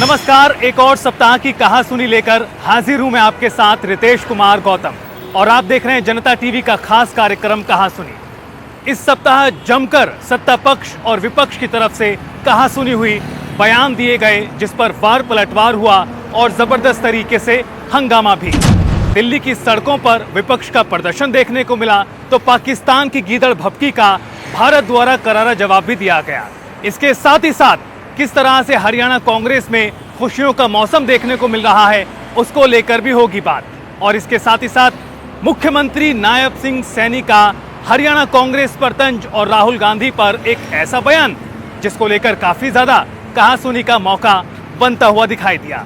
नमस्कार, एक और सप्ताह की कहा सुनी लेकर हाजिर हूं मैं आपके साथ रितेश कुमार गौतम और आप देख रहे हैं जनता टीवी का खास कार्यक्रम कहा सुनी। इस सप्ताह जमकर सत्ता पक्ष और विपक्ष की तरफ से कहा सुनी हुई, बयान दिए गए जिस पर वार पलटवार हुआ और जबरदस्त तरीके से हंगामा भी। दिल्ली की सड़कों पर विपक्ष का प्रदर्शन देखने को मिला तो पाकिस्तान की गीदड़ भभकी का भारत द्वारा करारा जवाब भी दिया गया। इसके साथ ही साथ किस तरह से हरियाणा कांग्रेस में खुशियों का मौसम देखने को मिल रहा है उसको लेकर भी होगी बात। और इसके साथ ही साथ मुख्यमंत्री नायब सिंह सैनी का हरियाणा कांग्रेस पर तंज और राहुल गांधी पर एक ऐसा बयान जिसको लेकर काफी ज्यादा कहा सुनी का मौका बनता हुआ दिखाई दिया।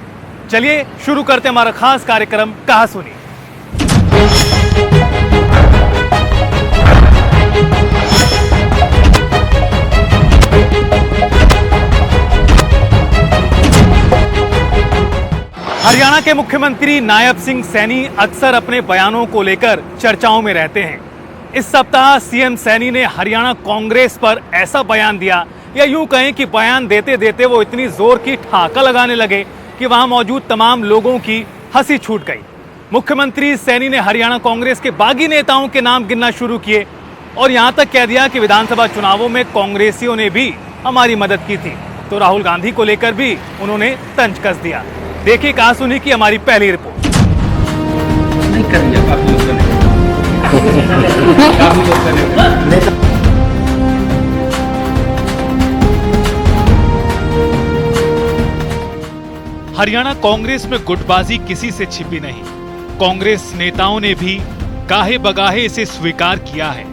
चलिए शुरू करते हमारा खास कार्यक्रम कहा सुनी। हरियाणा के मुख्यमंत्री नायब सिंह सैनी अक्सर अपने बयानों को लेकर चर्चाओं में रहते हैं। इस सप्ताह सीएम सैनी ने हरियाणा कांग्रेस पर ऐसा बयान दिया, या यूं कहें कि बयान देते देते वो इतनी जोर की ठहाका लगाने लगे कि वहां मौजूद तमाम लोगों की हंसी छूट गई। मुख्यमंत्री सैनी ने हरियाणा कांग्रेस के बागी नेताओं के नाम गिनना शुरू किए और यहां तक कह दिया कि विधानसभा चुनावों में कांग्रेसियों ने भी हमारी मदद की थी। तो राहुल गांधी को लेकर भी उन्होंने तंज कस दिया। देखिए कहा सुनी की हमारी पहली रिपोर्ट। नहीं करेंगे, काफी लोग हरियाणा कांग्रेस में गुटबाजी किसी से छिपी नहीं। कांग्रेस नेताओं ने भी गाहे बगाहे इसे स्वीकार किया है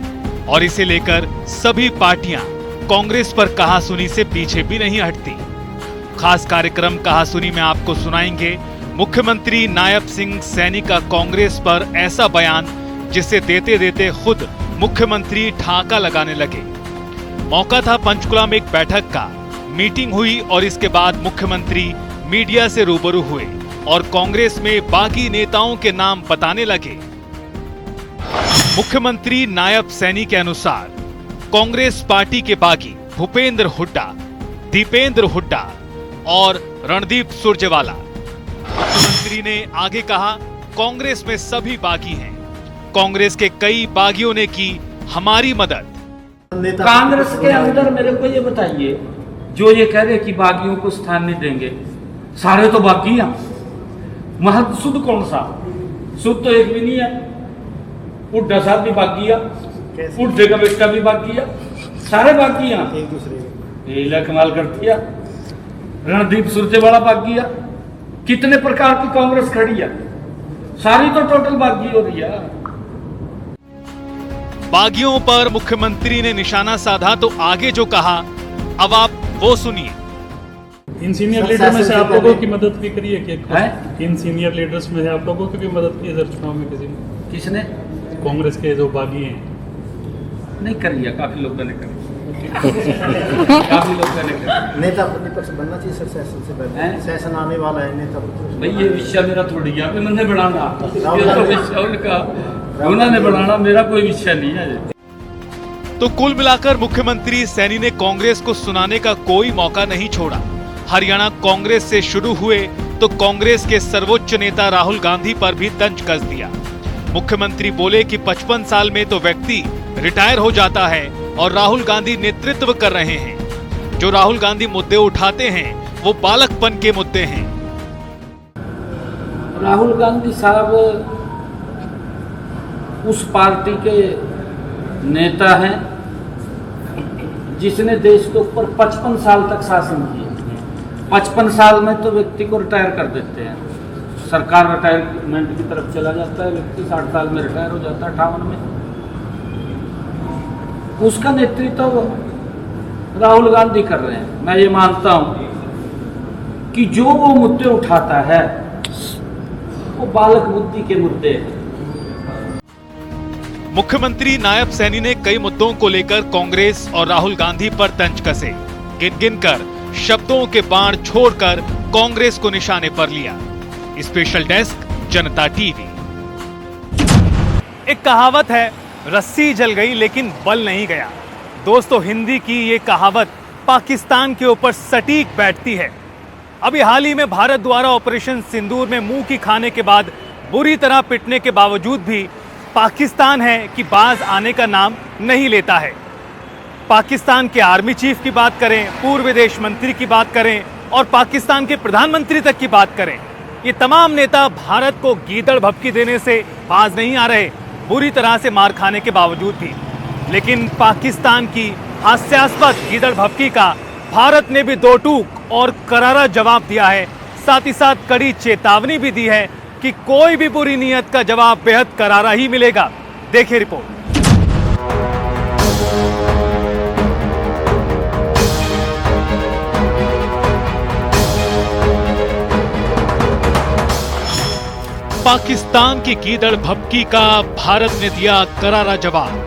और इसे लेकर सभी पार्टियां कांग्रेस पर कहा सुनी से पीछे भी नहीं हटती। खास कार्यक्रम कहा सुनी में आपको सुनाएंगे मुख्यमंत्री नायब सिंह सैनी का कांग्रेस पर ऐसा बयान जिसे देते देते खुद मुख्यमंत्री ठहाका लगाने लगे। मौका था पंचकुला में एक बैठक का, मीटिंग हुई और इसके बाद मुख्यमंत्री मीडिया से रूबरू हुए और कांग्रेस में बागी नेताओं के नाम बताने लगे। मुख्यमंत्री नायब सैनी के अनुसार कांग्रेस पार्टी के बागी भूपेंद्र हुड्डा, दीपेंद्र हुड्डा और रणदीप सुरजेवाला। मुख्यमंत्री ने आगे कहा, कांग्रेस में सभी बागी हैं। कांग्रेस के कई बागियों ने की हमारी मदद। कांग्रेस के अंदर मेरे को ये बताइए, जो ये कह रहे कि बागियों को स्थान नहीं देंगे, सारे तो बागी हैं। महद शुद्ध कौन सा? शुद्ध तो एक भी नहीं है। हुड्डा साहब भी बागी है, हुड्डे का बेटा भी बागी है, सारे बागी हैं एक दूसरे। ये कमाल करती है। रणदीप सुरजेवाला बागी है। कितने प्रकार की कांग्रेस खड़ी है, सारी तो टोटल बागी हो रही है। बागियों पर मुख्यमंत्री ने निशाना साधा तो आगे जो कहा अब आप वो सुनिए। इन सीनियर लीडर में से आप लोगों की मदद भी करी है क्या? इन सीनियर लीडर्स में से आप लोगों की भी मदद की इधर चुनाव में किसी ने? किसने? कांग्रेस के जो बागी हैं। नहीं करी है, काफी लोगों ने करी। काफी लोग नेता प्रतिपक्ष बनना चाहिए सर। सेशन से पहले सेशन आने वाला है। नेता भाई ये विषय मेरा थोड़ी है, मैंने बनाना ये तो विषय उनका, उन्होंने बनाना, मेरा कोई विषय नहीं है। तो कुल मिलाकर मुख्यमंत्री सैनी ने कांग्रेस को सुनाने का कोई मौका नहीं छोड़ा। हरियाणा कांग्रेस से शुरू हुए तो कांग्रेस के सर्वोच्च नेता राहुल गांधी पर भी तंज कस दिया। मुख्यमंत्री बोले कि 55 साल में तो व्यक्ति रिटायर हो जाता है और राहुल गांधी नेतृत्व कर रहे हैं। जो राहुल गांधी मुद्दे उठाते हैं वो बालकपन के मुद्दे हैं। राहुल गांधी साहब उस पार्टी के नेता हैं जिसने देश के ऊपर 55 साल तक शासन किया। 55 साल में तो व्यक्ति को रिटायर कर देते हैं, सरकार रिटायरमेंट की तरफ चला जाता है। व्यक्ति 60 साल में रिटायर हो जाता है, 58 में। उसका नेतृत्व राहुल गांधी कर रहे हैं। मैं ये मानता हूं कि जो वो मुद्दे उठाता है वो बालक बुद्धि के मुद्दे हैं। मुख्यमंत्री नायब सैनी ने कई मुद्दों को लेकर कांग्रेस और राहुल गांधी पर तंज कसे। गिन गिन कर शब्दों के बाण छोड़कर कांग्रेस को निशाने पर लिया। स्पेशल डेस्क जनता टीवी। एक कहावत है, रस्सी जल गई लेकिन बल नहीं गया। दोस्तों, हिंदी की ये कहावत पाकिस्तान के ऊपर सटीक बैठती है। अभी हाल ही में भारत द्वारा ऑपरेशन सिंदूर में मुंह की खाने के बाद बुरी तरह पिटने के बावजूद भी पाकिस्तान है कि बाज आने का नाम नहीं लेता है। पाकिस्तान के आर्मी चीफ की बात करें, पूर्व विदेश मंत्री की बात करें और पाकिस्तान के प्रधानमंत्री तक की बात करें, ये तमाम नेता भारत को गीदड़ भभकी देने से बाज नहीं आ रहे, बुरी तरह से मार खाने के बावजूद भी। लेकिन पाकिस्तान की हास्यास्पद गीदड़ भभकी का भारत ने भी दो टूक और करारा जवाब दिया है। साथ ही साथ कड़ी चेतावनी भी दी है कि कोई भी बुरी नीयत का जवाब बेहद करारा ही मिलेगा। देखिए रिपोर्ट। पाकिस्तान की गीदड़ भभकी का भारत ने दिया करारा जवाब।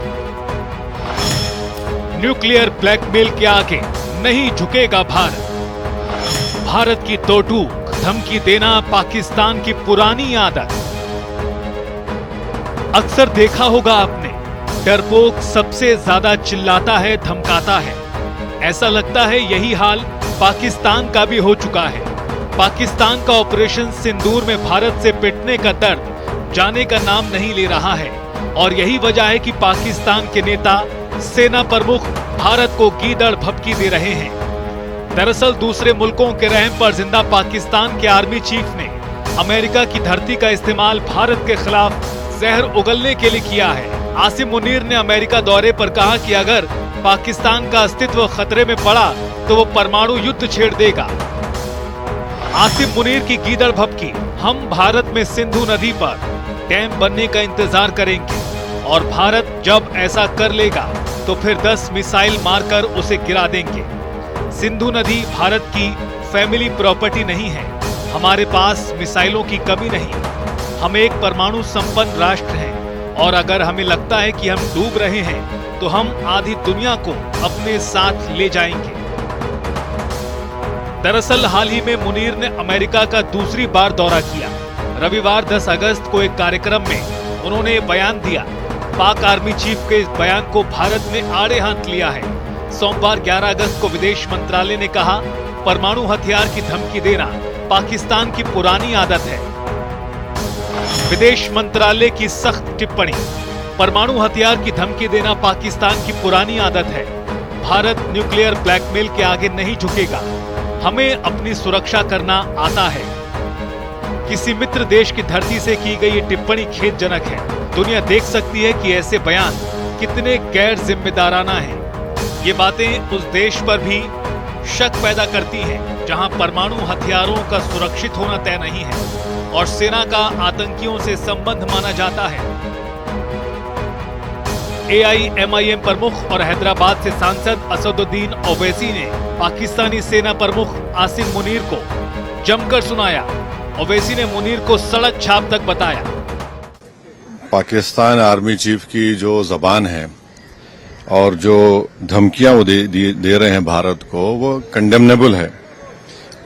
न्यूक्लियर ब्लैकमेल के आगे नहीं झुकेगा भारत। भारत की दो टूक, धमकी देना पाकिस्तान की पुरानी आदत। अक्सर देखा होगा आपने, डरपोक सबसे ज्यादा चिल्लाता है, धमकाता है। ऐसा लगता है यही हाल पाकिस्तान का भी हो चुका है। पाकिस्तान का ऑपरेशन सिंदूर में भारत से पिटने का दर्द जाने का नाम नहीं ले रहा है और यही वजह है कि पाकिस्तान के नेता, सेना प्रमुख भारत को गीदड़ भभकी दे रहे हैं। दरअसल दूसरे मुल्कों के रहम पर जिंदा पाकिस्तान के आर्मी चीफ ने अमेरिका की धरती का इस्तेमाल भारत के खिलाफ जहर उगलने के लिए किया है। आसिम मुनीर ने अमेरिका दौरे पर कहा कि अगर पाकिस्तान का अस्तित्व खतरे में पड़ा तो वो परमाणु युद्ध छेड़ देगा। आसिम मुनीर की गीदड़ भभकी, हम भारत में सिंधु नदी पर डैम बनने का इंतजार करेंगे और भारत जब ऐसा कर लेगा तो फिर 10 मिसाइल मारकर उसे गिरा देंगे। सिंधु नदी भारत की फैमिली प्रॉपर्टी नहीं है। हमारे पास मिसाइलों की कमी नहीं। हम एक परमाणु संपन्न राष्ट्र हैं और अगर हमें लगता है कि हम डूब रहे हैं तो हम आधी दुनिया को अपने साथ ले जाएंगे। दरअसल हाल ही में मुनीर ने अमेरिका का दूसरी बार दौरा किया। रविवार 10 अगस्त को एक कार्यक्रम में उन्होंने बयान दिया। पाक आर्मी चीफ के इस बयान को भारत ने आड़े हाथ लिया है। सोमवार 11 अगस्त को विदेश मंत्रालय ने कहा, परमाणु हथियार की धमकी देना पाकिस्तान की पुरानी आदत है। विदेश मंत्रालय की सख्त टिप्पणी, परमाणु हथियार की धमकी देना पाकिस्तान की पुरानी आदत है। भारत न्यूक्लियर ब्लैकमेल के आगे नहीं झुकेगा। हमें अपनी सुरक्षा करना आता है। किसी मित्र देश की धरती से की गई ये टिप्पणी खेदजनक है। दुनिया देख सकती है कि ऐसे बयान कितने गैर जिम्मेदाराना हैं। ये बातें उस देश पर भी शक पैदा करती हैं जहां परमाणु हथियारों का सुरक्षित होना तय नहीं है और सेना का आतंकियों से संबंध माना जाता है। AIMIM प्रमुख और हैदराबाद से सांसद असदुद्दीन ओवैसी ने पाकिस्तानी सेना प्रमुख आसिम मुनीर को जमकर सुनाया। ओवैसी ने मुनीर को सड़क छाप तक बताया। पाकिस्तान आर्मी चीफ की जो जबान है और जो धमकियां वो दे रहे हैं भारत को, वो कंडेमनेबल है।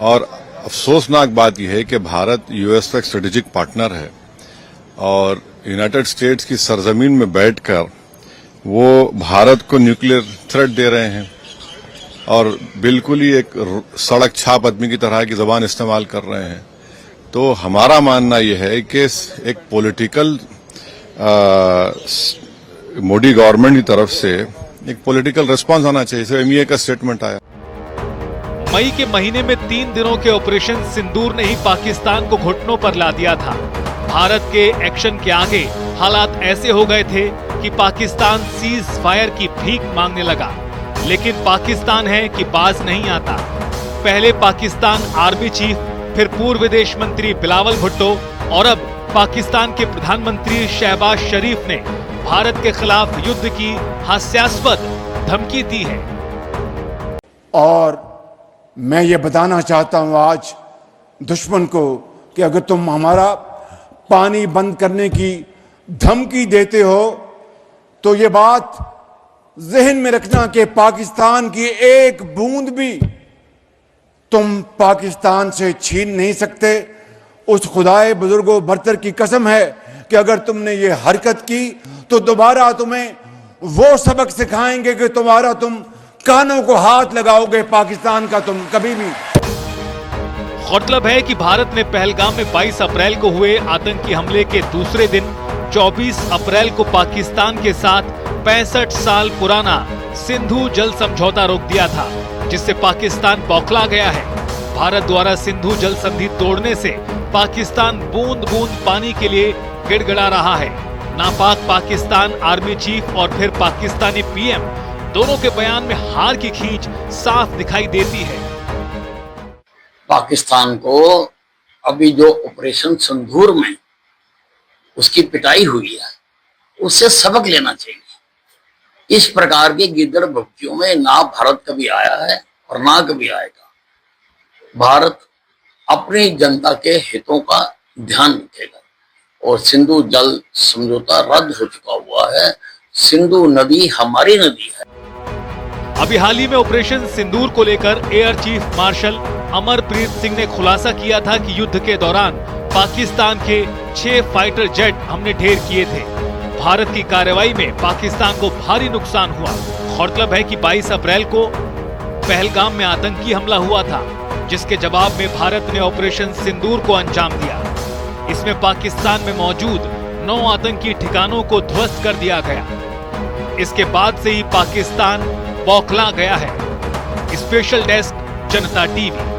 और अफसोसनाक बात यह है कि भारत यूएस का स्ट्रेटेजिक पार्टनर है और यूनाइटेड स्टेट्स की सरजमीन में बैठकर वो भारत को न्यूक्लियर थ्रेट दे रहे हैं और बिल्कुल ही एक सड़क छाप आदमी की तरह की जबान इस्तेमाल कर रहे हैं। तो हमारा मानना यह है कि एक पॉलिटिकल मोदी गवर्नमेंट की तरफ से एक पॉलिटिकल रिस्पांस आना चाहिए। इसे एमईए का स्टेटमेंट आया। मई के महीने में 3 दिनों के ऑपरेशन सिंदूर ने ही पाकिस्तान को घुटनों पर ला दिया था। भारत के एक्शन के आगे हालात ऐसे हो गए थे कि पाकिस्तान सीज फायर की भीख मांगने लगा। लेकिन पाकिस्तान है कि बाज नहीं आता। पहले पाकिस्तान आर्मी चीफ, फिर पूर्व विदेश मंत्री बिलावल भुट्टो और अब पाकिस्तान के प्रधानमंत्री शहबाज शरीफ ने भारत के खिलाफ युद्ध की हास्यास्पद धमकी दी है। और मैं ये बताना चाहता हूं आज दुश्मन को कि अगर तुम हमारा पानी बंद करने की धमकी देते हो तो ये बात जहन में रखना कि पाकिस्तान की एक बूंद भी तुम पाकिस्तान से छीन नहीं सकते। उस खुदाए बुजुर्गो बरतर की कसम है कि अगर तुमने ये हरकत की तो दोबारा तुम्हें वो सबक सिखाएंगे कि तुम कानों को हाथ लगाओगे पाकिस्तान का तुम कभी भी। गौरतलब है कि भारत ने पहलगाम में 22 अप्रैल को हुए आतंकी हमले के दूसरे दिन 24 अप्रैल को पाकिस्तान के साथ 65 साल पुराना सिंधु जल समझौता रोक दिया था, जिससे पाकिस्तान बौखला गया है। भारत द्वारा सिंधु जल संधि तोड़ने से पाकिस्तान बूंद बूंद पानी के लिए गिड़गिड़ा रहा है। नापाक पाकिस्तान आर्मी चीफ और फिर पाकिस्तानी पीएम दोनों के बयान में हार की खींच साफ दिखाई देती है। पाकिस्तान को अभी जो ऑपरेशन सिंदूर में उसकी पिटाई हुई है, उससे सबक लेना चाहिए। इस प्रकार के गिद्दड़ भक्तियों में ना भारत कभी आया है और ना कभी आएगा। भारत अपनी जनता के हितों का ध्यान रखेगा और सिंधु जल समझौता रद्द हो चुका हुआ है। सिंधु नदी हमारी नदी है। अभी हाल ही में ऑपरेशन सिंदूर को लेकर air chief marshal Amarpreet Singh ने खुलासा किया था कि युद्ध के दौरान पाकिस्तान के 6 फाइटर जेट हमने ढेर किए थे। भारत की कार्रवाई में पाकिस्तान को भारी नुकसान हुआ। गौरतलब है कि 22 अप्रैल को पहलगाम में आतंकी हमला हुआ था, जिसके जवाब में भारत ने ऑपरेशन सिंदूर को अंजाम दिया। इसमें पाकिस्तान में मौजूद 9 आतंकी ठिकानों को ध्वस्त कर दिया गया। इसके बाद से ही पाकिस्तान बौखला गया है। स्पेशल डेस्क जनता टीवी।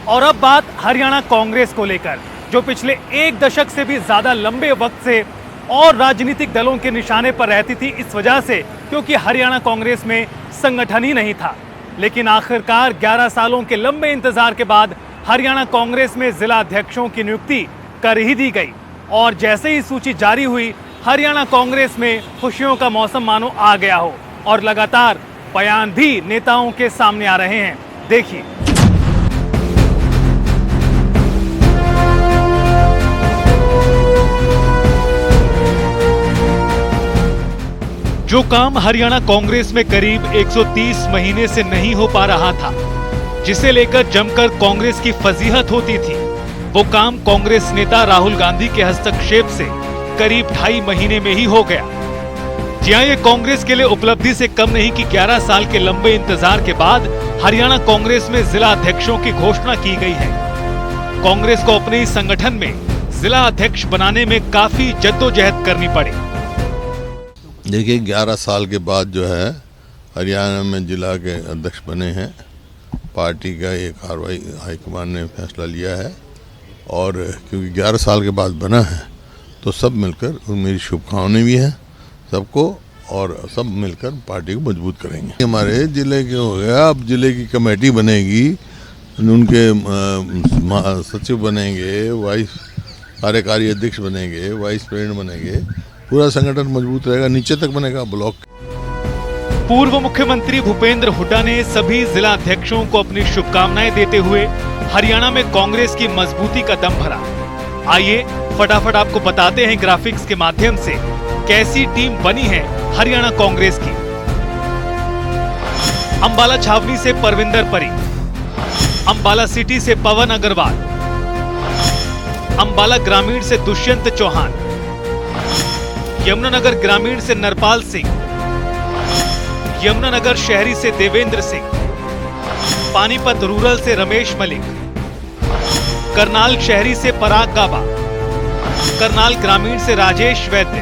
और अब बात हरियाणा कांग्रेस को लेकर, जो पिछले 1 दशक से भी ज्यादा लंबे वक्त से और राजनीतिक दलों के निशाने पर रहती थी, इस वजह से क्योंकि हरियाणा कांग्रेस में संगठन ही नहीं था। लेकिन आखिरकार 11 सालों के लंबे इंतजार के बाद हरियाणा कांग्रेस में जिला अध्यक्षों की नियुक्ति कर ही दी गई और जैसे ही सूची जारी हुई, हरियाणा कांग्रेस में खुशियों का मौसम मानो आ गया हो और लगातार बयान भी नेताओं के सामने आ रहे हैं। देखिए। जो काम हरियाणा कांग्रेस में करीब 130 महीने से नहीं हो पा रहा था, जिसे लेकर जमकर कांग्रेस की फजीहत होती थी, वो काम कांग्रेस नेता राहुल गांधी के हस्तक्षेप से करीब 2.5 महीने में ही हो गया। जी हां, ये कांग्रेस के लिए उपलब्धि से कम नहीं कि 11 साल के लंबे इंतजार के बाद हरियाणा कांग्रेस में जिला अध्यक्षों की घोषणा की गई है। कांग्रेस को अपने ही संगठन में जिला अध्यक्ष बनाने में काफी जद्दोजहद करनी पड़ी। देखिए, 11 साल के बाद जो है हरियाणा में जिला के अध्यक्ष बने हैं। पार्टी का ये कार्रवाई हाईकमान ने फैसला लिया है और क्योंकि 11 साल के बाद बना है तो सब मिलकर, मेरी शुभकामनाएं भी हैं सबको, और सब मिलकर पार्टी को मजबूत करेंगे। हमारे जिले के हो गया, अब जिले की कमेटी बनेगी, उनके सचिव बनेंगे, वाइस कार्यकारी अध्यक्ष बनेंगे, वाइस प्रेसिडेंट बनेंगे, पूरा संगठन मजबूत रहेगा, नीचे तक बनेगा ब्लॉक। पूर्व मुख्यमंत्री भूपेंद्र हुड्डा ने सभी जिला अध्यक्षों को अपनी शुभकामनाएं देते हुए हरियाणा में कांग्रेस की मजबूती का दम भरा। आइए फटाफट आपको बताते हैं ग्राफिक्स के माध्यम से कैसी टीम बनी है हरियाणा कांग्रेस की। अंबाला छावनी से परविंदर परी, अंबाला सिटी से पवन अग्रवाल, अंबाला ग्रामीण से दुष्यंत चौहान, यमुनानगर ग्रामीण से नरपाल सिंह, यमुनानगर शहरी से देवेंद्र सिंह, पानीपत रूरल से रमेश मलिक, करनाल शहरी से पराग गाबा, करनाल ग्रामीण से राजेश वैद्य,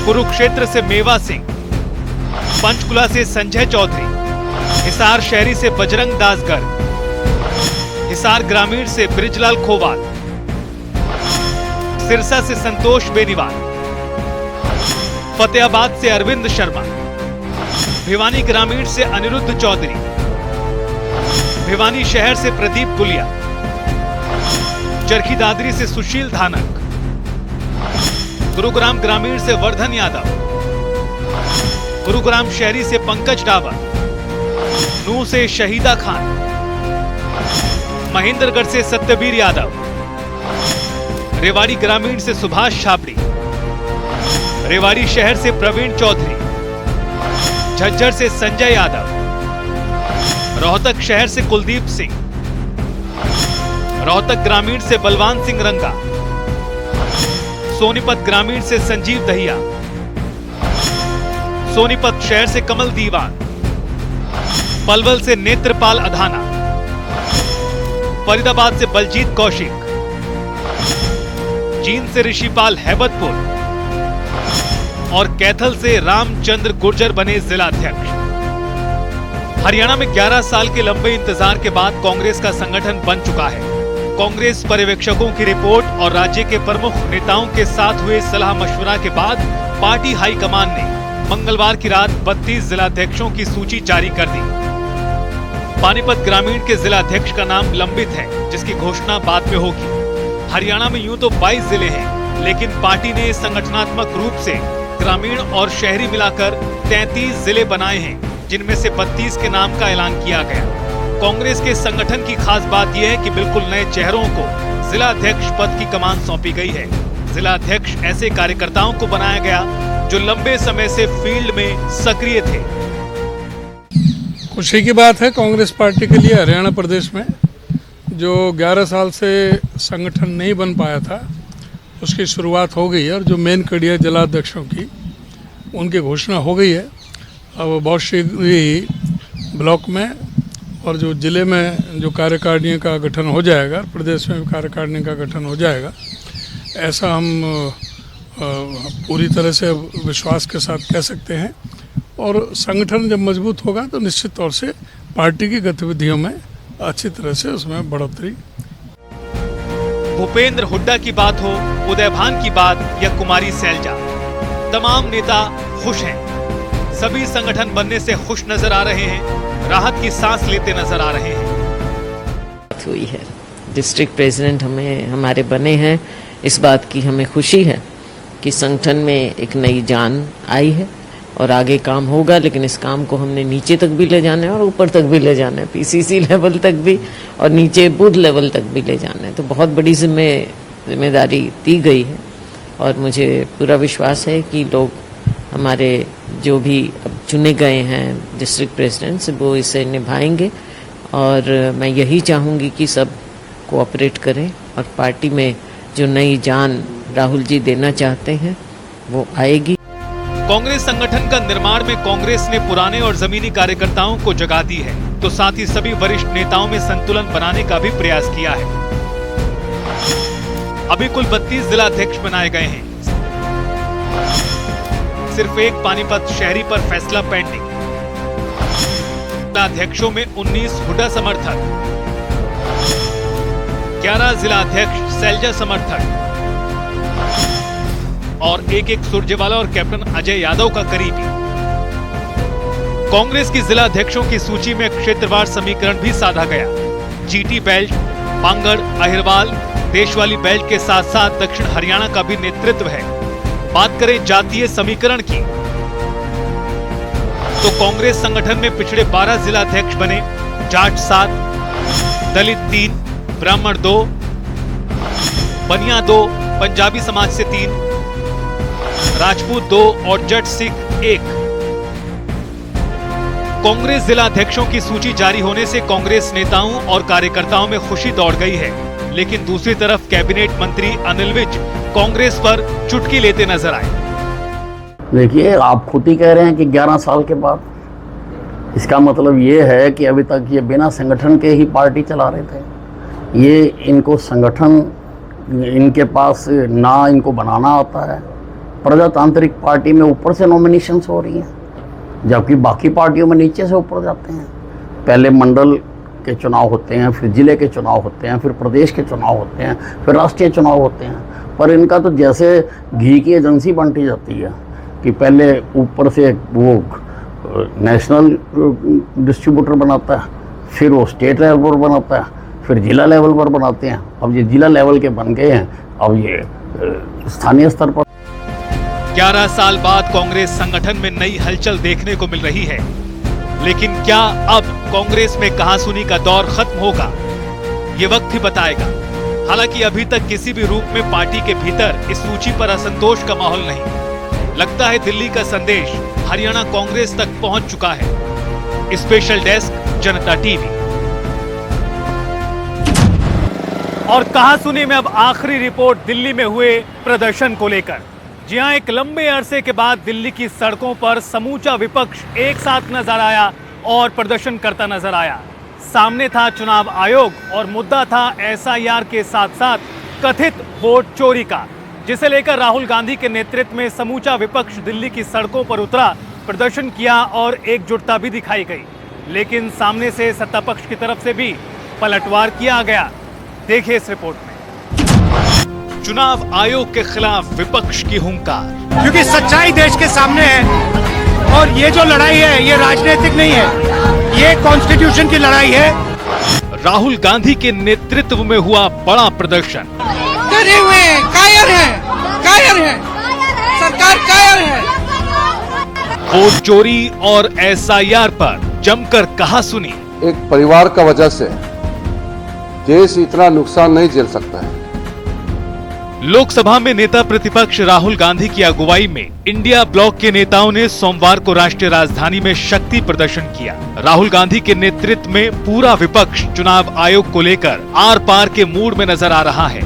कुरुक्षेत्र से मेवा सिंह, पंचकुला से संजय चौधरी, हिसार शहरी से बजरंग दास गर्ग, हिसार ग्रामीण से ब्रिजलाल खोवाल, सिरसा से संतोष बेनीवाल, फतेहाबाद से अरविंद शर्मा, भिवानी ग्रामीण से अनिरुद्ध चौधरी, भिवानी शहर से प्रदीप गुलिया, चरखी दादरी से सुशील धानक, गुरुग्राम ग्रामीण से वर्धन यादव, गुरुग्राम शहरी से पंकज डावर, नूह से शहीदा खान, महेंद्रगढ़ से सत्यवीर यादव, रेवाड़ी ग्रामीण से सुभाष छाबड़ी, रेवाड़ी शहर से प्रवीण चौधरी, झज्जर से संजय यादव, रोहतक शहर से कुलदीप सिंह, रोहतक ग्रामीण से बलवान सिंह रंगा, सोनीपत ग्रामीण से संजीव दहिया, सोनीपत शहर से कमल दीवान, पलवल से नेत्रपाल अधाना, फरीदाबाद से बलजीत कौशिक, जींद से ऋषिपाल हैबतपुर और कैथल से रामचंद्र गुर्जर बने जिलाध्यक्ष। हरियाणा में 11 साल के लंबे इंतजार के बाद कांग्रेस का संगठन बन चुका है। कांग्रेस पर्यवेक्षकों की रिपोर्ट और राज्य के प्रमुख नेताओं के साथ हुए सलाह मशवरा के बाद पार्टी हाईकमान ने मंगलवार की रात 32 जिलाध्यक्षों की सूची जारी कर दी। पानीपत ग्रामीण के जिलाध्यक्ष का नाम लंबित है, जिसकी घोषणा बाद में होगी। हरियाणा में यूं तो 22 जिले हैं, लेकिन पार्टी ने संगठनात्मक रूप से ग्रामीण और शहरी मिलाकर 33 जिले बनाए हैं, जिनमें से 32 के नाम का ऐलान किया गया। कांग्रेस के संगठन की खास बात यह है कि बिल्कुल नए चेहरों को जिलाध्यक्ष पद की कमान सौंपी गई है। जिलाध्यक्ष ऐसे कार्यकर्ताओं को बनाया गया जो लंबे समय से फील्ड में सक्रिय थे। खुशी की बात है कांग्रेस पार्टी के लिए हरियाणा प्रदेश में जो 11 साल से संगठन नहीं बन पाया था, उसकी शुरुआत हो गई है और जो मेन कड़ी है जिलाध्यक्षों की, उनकी घोषणा हो गई है। अब बहुत शीघ्र ही ब्लॉक में और जो जिले में जो कार्यकारिणी का गठन हो जाएगा, प्रदेश में कार्यकारिणी का गठन हो जाएगा, ऐसा हम पूरी तरह से विश्वास के साथ कह सकते हैं। और संगठन जब मजबूत होगा तो निश्चित तौर से पार्टी की गतिविधियों में अच्छी तरह से उसमें बढ़ोतरी। भूपेंद्र हुड्डा की बात हो, उदय भान की बात या कुमारी सैलजा, तमाम नेता खुश हैं। सभी संगठन बनने से खुश नजर आ रहे हैं, राहत की सांस लेते नजर आ रहे हैं। हुई है, डिस्ट्रिक्ट प्रेसिडेंट हमारे बने हैं। इस बात की हमें खुशी है कि संगठन में एक नई जान आई है और आगे काम होगा, लेकिन इस काम को हमने नीचे तक भी ले जाना है और ऊपर तक भी ले जाना है, पीसीसी लेवल तक भी और नीचे बूथ लेवल तक भी ले जाना है। तो बहुत बड़ी जिम्मेदारी दी गई है और मुझे पूरा विश्वास है कि लोग हमारे जो भी अब चुने गए हैं डिस्ट्रिक्ट प्रेसिडेंट्स, वो इसे निभाएंगे। और मैं यही चाहूँगी कि सब कोऑपरेट करें और पार्टी में जो नई जान राहुल जी देना चाहते हैं वो आएगी। कांग्रेस संगठन का निर्माण में कांग्रेस ने पुराने और जमीनी कार्यकर्ताओं को जगा दी है, तो साथ ही सभी वरिष्ठ नेताओं में संतुलन बनाने का भी प्रयास किया है। अभी कुल 32 जिलाध्यक्ष बनाए गए हैं। सिर्फ एक पानीपत शहरी पर फैसला पेंडिंग। जिलाध्यक्षों में 19 हुड्डा समर्थक, 11 जिलाध्यक्ष सैलजा समर्थक और एक सुरजेवाला और कैप्टन अजय यादव का करीबी। कांग्रेस की जिलाध्यक्षों की सूची में क्षेत्रवार समीकरण भी साधा गया। GT belt, Bangar, Ahirwal, Deswali belt के साथ साथ दक्षिण हरियाणा का भी नेतृत्व है। बात करें जातीय समीकरण की, तो कांग्रेस संगठन में पिछड़े 12 जिलाध्यक्ष बने। जाट 7, दलित 3, ब्राह्मण 2, बनिया 2, पंजाबी समाज से 3, राजपूत 2 और जट सिख 1। कांग्रेस जिलाध्यक्षों की सूची जारी होने से कांग्रेस नेताओं और कार्यकर्ताओं में खुशी दौड़ गई है, लेकिन दूसरी तरफ कैबिनेट मंत्री अनिल विज कांग्रेस पर चुटकी लेते नजर आए। देखिए, आप खुद ही कह रहे हैं कि 11 साल के बाद, इसका मतलब ये है कि अभी तक ये बिना संगठन के ही पार्टी चला रहे थे। ये इनको संगठन, इनके पास ना इनको बनाना आता है। प्रजातांत्रिक पार्टी में ऊपर से नॉमिनेशंस हो रही हैं, जबकि बाकी पार्टियों में नीचे से ऊपर जाते हैं। पहले मंडल के चुनाव होते हैं, फिर जिले के चुनाव होते हैं, फिर प्रदेश के चुनाव होते हैं, फिर राष्ट्रीय चुनाव होते हैं। पर इनका तो जैसे घी की एजेंसी बांटी जाती है कि पहले ऊपर से वो नेशनल डिस्ट्रीब्यूटर बनाता है, फिर वो स्टेट लेवल पर बनाता है, फिर जिला लेवल पर बनाते हैं। अब ये जिला लेवल के बन गए हैं, अब ये स्थानीय स्तर पर। 11 साल बाद कांग्रेस संगठन में नई हलचल देखने को मिल रही है, लेकिन क्या अब कांग्रेस में कहासुनी का दौर खत्म होगा, ये वक्त ही बताएगा। हालांकि अभी तक किसी भी रूप में पार्टी के भीतर इस सूची पर असंतोष का माहौल नहीं। लगता है दिल्ली का संदेश हरियाणा कांग्रेस तक पहुंच चुका है। स्पेशल डेस्क, जनता टीवी। और कहासुनी में अब आखिरी रिपोर्ट दिल्ली में हुए प्रदर्शन को लेकर। जी हां, एक लंबे अरसे के बाद दिल्ली की सड़कों पर समूचा विपक्ष एक साथ नजर आया और प्रदर्शन करता नजर आया। सामने था चुनाव आयोग और मुद्दा था एसआईआर के साथ साथ कथित वोट चोरी का, जिसे लेकर राहुल गांधी के नेतृत्व में समूचा विपक्ष दिल्ली की सड़कों पर उतरा, प्रदर्शन किया और एकजुटता भी दिखाई गई। लेकिन सामने से सत्ता पक्ष की तरफ से भी पलटवार किया गया। देखिए इस रिपोर्ट में। चुनाव आयोग के खिलाफ विपक्ष की हुंकार, क्योंकि सच्चाई देश के सामने है और ये जो लड़ाई है ये राजनीतिक नहीं है, ये कॉन्स्टिट्यूशन की लड़ाई है। राहुल गांधी के नेतृत्व में हुआ बड़ा प्रदर्शन। डरे हुए कायर हैं, सरकार कायर है। वोट चोरी और एसआईआर पर जमकर कहा सुनी। एक परिवार का वजह से देश इतना नुकसान नहीं झेल सकता है। लोकसभा में नेता प्रतिपक्ष राहुल गांधी की अगुवाई में इंडिया ब्लॉक के नेताओं ने सोमवार को राष्ट्रीय राजधानी में शक्ति प्रदर्शन किया। राहुल गांधी के नेतृत्व में पूरा विपक्ष चुनाव आयोग को लेकर आर पार के मूड में नजर आ रहा है।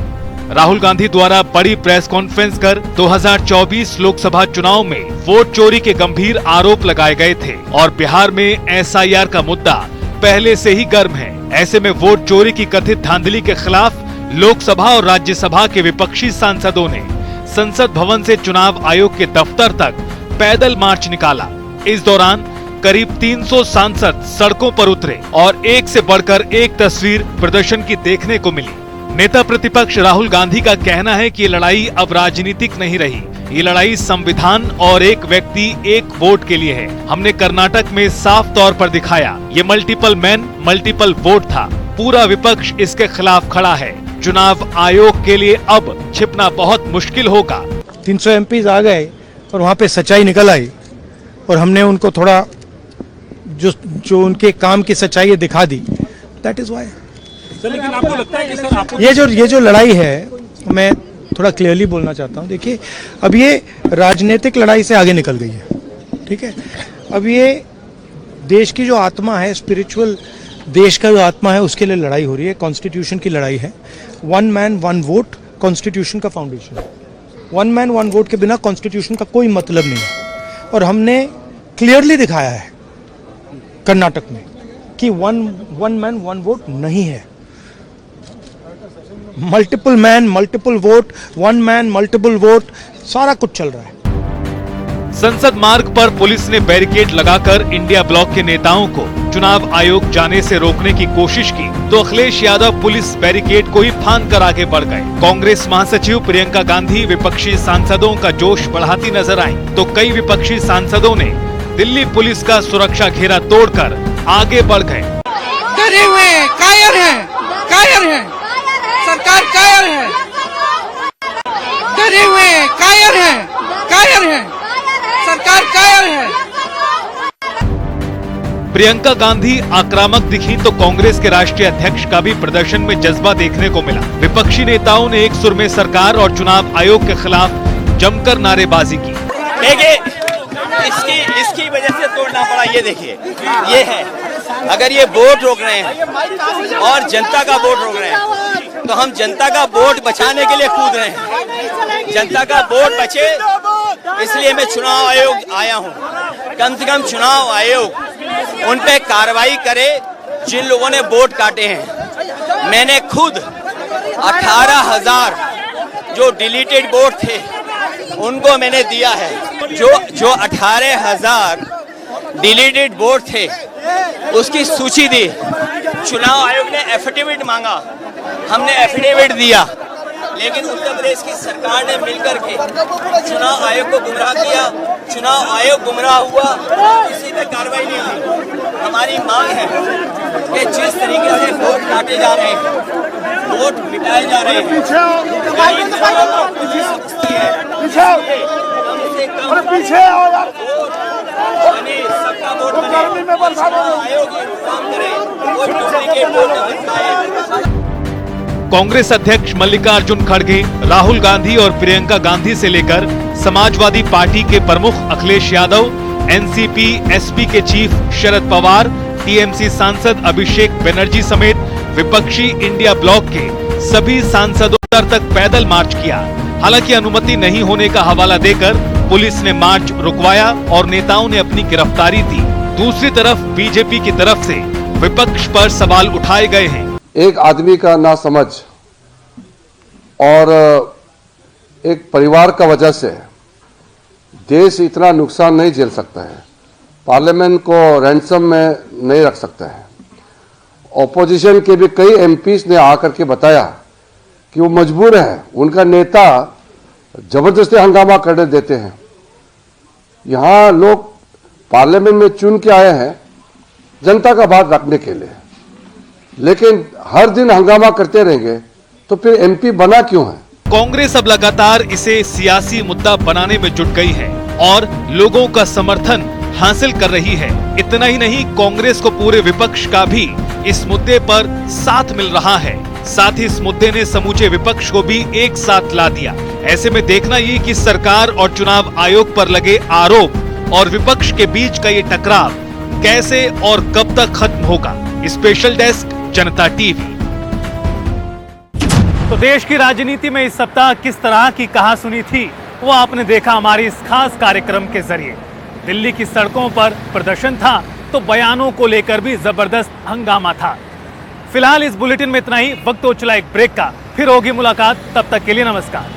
राहुल गांधी द्वारा बड़ी प्रेस कॉन्फ्रेंस कर 2024 लोकसभा चुनाव में वोट चोरी के गंभीर आरोप लगाए गए थे और बिहार में एसआईआर का मुद्दा पहले से ही गर्म है। ऐसे में वोट चोरी की कथित धांधली के खिलाफ लोकसभा और राज्यसभा के विपक्षी सांसदों ने संसद भवन से चुनाव आयोग के दफ्तर तक पैदल मार्च निकाला। इस दौरान करीब 300 सांसद सड़कों पर उतरे और एक से बढ़कर एक तस्वीर प्रदर्शन की देखने को मिली। नेता प्रतिपक्ष राहुल गांधी का कहना है कि ये लड़ाई अब राजनीतिक नहीं रही, ये लड़ाई संविधान और एक व्यक्ति एक वोट के लिए है। हमने कर्नाटक में साफ तौर पर दिखाया, ये मल्टीपल मैन मल्टीपल वोट था। पूरा विपक्ष इसके खिलाफ खड़ा है। चुनाव आयोग के लिए अब छिपना बहुत मुश्किल होगा। 300 एमपीज आ गए और वहाँ पे सच्चाई निकल आई और हमने उनको थोड़ा जो उनके काम की सच्चाई है दिखा दी। That is why. लेकिन आपको लगता है कि सर आपको ये जो लड़ाई है, मैं थोड़ा क्लियरली बोलना चाहता हूँ। देखिए, अब ये राजनीतिक लड़ाई से आगे निकल गई है, ठीक है। अब ये देश की जो आत्मा है, स्पिरिचुअल देश का जो आत्मा है, उसके लिए लड़ाई हो रही है। कॉन्स्टिट्यूशन की लड़ाई है। 1 मैन 1 वोट कॉन्स्टिट्यूशन का फाउंडेशन है। 1 मैन 1 वोट के बिना कॉन्स्टिट्यूशन का कोई मतलब नहीं है। और हमने क्लियरली दिखाया है कर्नाटक में कि 1 मैन 1 वोट नहीं है। Multiple man multiple vote, 1 man multiple vote, सारा कुछ चल रहा है। संसद मार्ग पर पुलिस ने बैरिकेड लगाकर इंडिया ब्लॉक के नेताओं को चुनाव आयोग जाने से रोकने की कोशिश की तो अखिलेश यादव पुलिस बैरिकेड को ही फांद कर आगे बढ़ गए। कांग्रेस महासचिव प्रियंका गांधी विपक्षी सांसदों का जोश बढ़ाती नजर आई तो कई विपक्षी सांसदों ने दिल्ली पुलिस का सुरक्षा घेरा तोड़कर आगे बढ़ गए। डरे हुए कायर हैं, सरकार कायर है। डरे हुए कायर हैं, सरकार कायर है। प्रियंका गांधी आक्रामक दिखी तो कांग्रेस के राष्ट्रीय अध्यक्ष का भी प्रदर्शन में जज्बा देखने को मिला। विपक्षी नेताओं ने एक सुर में सरकार और चुनाव आयोग के खिलाफ जमकर नारेबाजी की। देखिए, इसकी वजह से तोड़ना पड़ा। ये देखिए, ये है, अगर ये वोट रोक रहे हैं और जनता का वोट रोक रहे हैं तो हम जनता का वोट बचाने के लिए कूद रहे हैं। जनता का वोट बचे इसलिए मैं चुनाव आयोग आया हूँ। कम से कम चुनाव आयोग उन पे कार्रवाई करे जिन लोगों ने वोट काटे हैं। मैंने खुद 18,000 जो डिलीटेड वोट थे उनको मैंने दिया है। जो 18,000 डिलीटेड वोट थे उसकी सूची दी। चुनाव आयोग ने एफिडेविट मांगा, हमने एफिडेविट दिया, लेकिन उत्तर प्रदेश की सरकार ने मिलकर के चुनाव आयोग को गुमराह किया। चुनाव आयोग गुमराह हुआ, किसी पे कार्रवाई नहीं हुई। हमारी मांग है कि जिस तरीके से वोट काटे जा रहे हैं, वोट मिटाए जा रहे हैं, सबका वोट बने, आयोग इंतजाम करे, वोट डुप्लीकेट वोट न पाए। कांग्रेस अध्यक्ष मल्लिकार्जुन खड़गे, राहुल गांधी और प्रियंका गांधी से लेकर समाजवादी पार्टी के प्रमुख अखिलेश यादव, एनसीपी एसपी के चीफ शरद पवार, टीएमसी सांसद अभिषेक बनर्जी समेत विपक्षी इंडिया ब्लॉक के सभी सांसदों तक पैदल मार्च किया। हालांकि अनुमति नहीं होने का हवाला देकर पुलिस ने मार्च रुकवाया और नेताओं ने अपनी गिरफ्तारी दी। दूसरी तरफ बीजेपी की तरफ से विपक्ष पर सवाल उठाए गए हैं। एक आदमी का नासमझ और एक परिवार का वजह से देश इतना नुकसान नहीं झेल सकता है। पार्लियामेंट को रैंसम में नहीं रख सकता है। ऑपोजिशन के भी कई एमपीज ने आकर के बताया कि वो मजबूर है, उनका नेता जबरदस्ती हंगामा करने देते हैं। यहाँ लोग पार्लियामेंट में चुन के आए हैं जनता का बात रखने के लिए, लेकिन हर दिन हंगामा करते रहेंगे तो फिर एमपी बना क्यों है? कांग्रेस अब लगातार इसे सियासी मुद्दा बनाने में जुट गई है और लोगों का समर्थन हासिल कर रही है। इतना ही नहीं, कांग्रेस को पूरे विपक्ष का भी इस मुद्दे पर साथ मिल रहा है। साथ ही इस मुद्दे ने समूचे विपक्ष को भी एक साथ ला दिया। ऐसे में देखना ये कि सरकार और चुनाव आयोग पर लगे आरोप और विपक्ष के बीच का ये टकराव कैसे और कब तक खत्म होगा। स्पेशल डेस्क, जनता टीवी। तो देश की राजनीति में इस सप्ताह किस तरह की कहासुनी थी वो आपने देखा हमारे इस खास कार्यक्रम के जरिए। दिल्ली की सड़कों पर प्रदर्शन था तो बयानों को लेकर भी जबरदस्त हंगामा था। फिलहाल इस बुलेटिन में इतना ही। वक्त हो चला एक ब्रेक का, फिर होगी मुलाकात। तब तक के लिए नमस्कार।